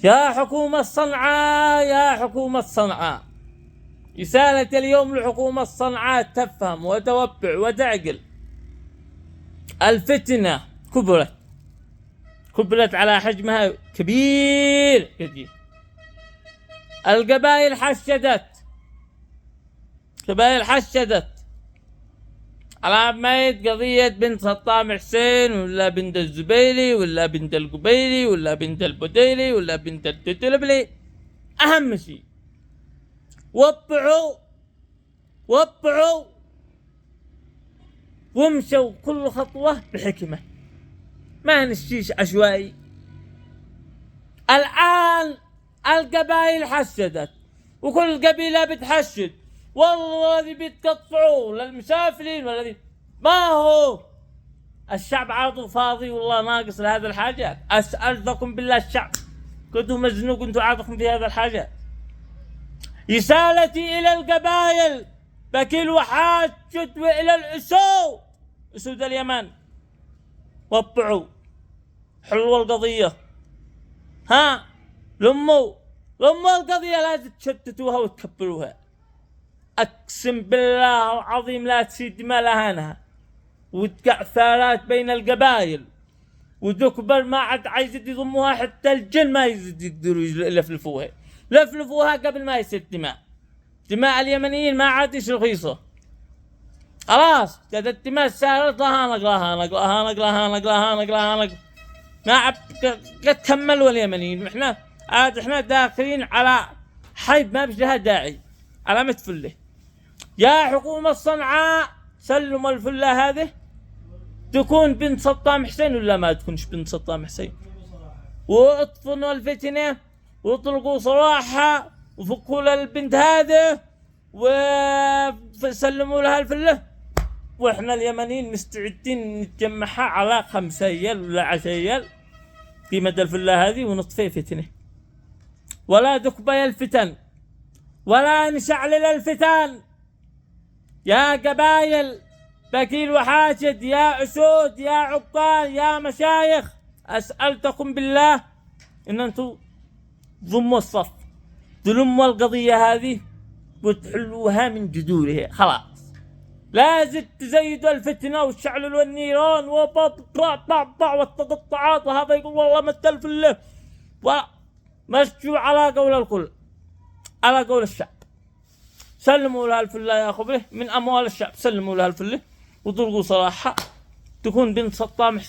يا حكومة صنعاء، يا حكومة صنعاء، رسالة اليوم لحكومة صنعاء تفهم وتوبع وتعقل. الفتنة كبرت على حجمها كبير كثير. القبائل حشدت على ميت قضية بنت سطام حسين ولا بنت الزبيلي ولا بنت القبيلي ولا بنت البديلي ولا بنت التتلبلي. أهم شيء وبعوا وامشوا كل خطوة بحكمة، ما نمشيش عشوائي. الآن القبائل حشدت وكل قبيلة بتحشد، والله بتقطعوا للمسافرين والذي ما هو الشعب عاطو فاضي والله ناقص لهذا الحاجات. أسألكم بالله الشعب كنتوا مزنوق كنتوا عاطكم في هذا الحاجات. رسالتي إلى القبائل بكيل وحاجت وإلى أسود اليمن، وبعوا حلوا القضية. لموا القضية، لا تشتتوها وتكبروها. أقسم بالله العظيم لا تسيد دماء لهانها وتقع ثارات بين القبائل وتكبر، ما عاد عايز يضموها، حتى الجن ما يقدروا لفلفوها قبل ما يصير دماء اليمنيين ما عادش رخيصة. خلاص قد الدماء سارت لهانق ما عاد قد كملوا اليمنيين. احنا داخلين على حيب ما بجلها داعي على متفله. يا حكومة صنعاء سلموا الفلة هذه، تكون بنت سطام حسين ولا ما تكونش بنت سطام حسين، واطفنوا الفتنة واطلقوا صراحة وفكوا للبنت هذه وسلموا لها الفلة. واحنا اليمنيين مستعدين نتجمعها على 5 ريال ولا 10 ريال قيمة الفلة هذه ونطفي فتنة، ولا دكبي الفتن ولا نشعلل الفتن. يا قبايل بكيل وحاشد، يا أسود، يا عقال، يا مشايخ، أسألتكم بالله إن أنتم ضموا الصف، تلموا القضية هذه وتحلوها من جذورها. خلاص لازم تزيدوا الفتنة وتشعلوا النيران والتقطعات، وهذا يقول والله متلف له، ومشوا على قول الكل، على قول الشعب. سلموا لها الفلة يا أخوه من أموال الشعب، سلموا لها الفلة وطلقوا صراحة تكون بنت سطام حسين.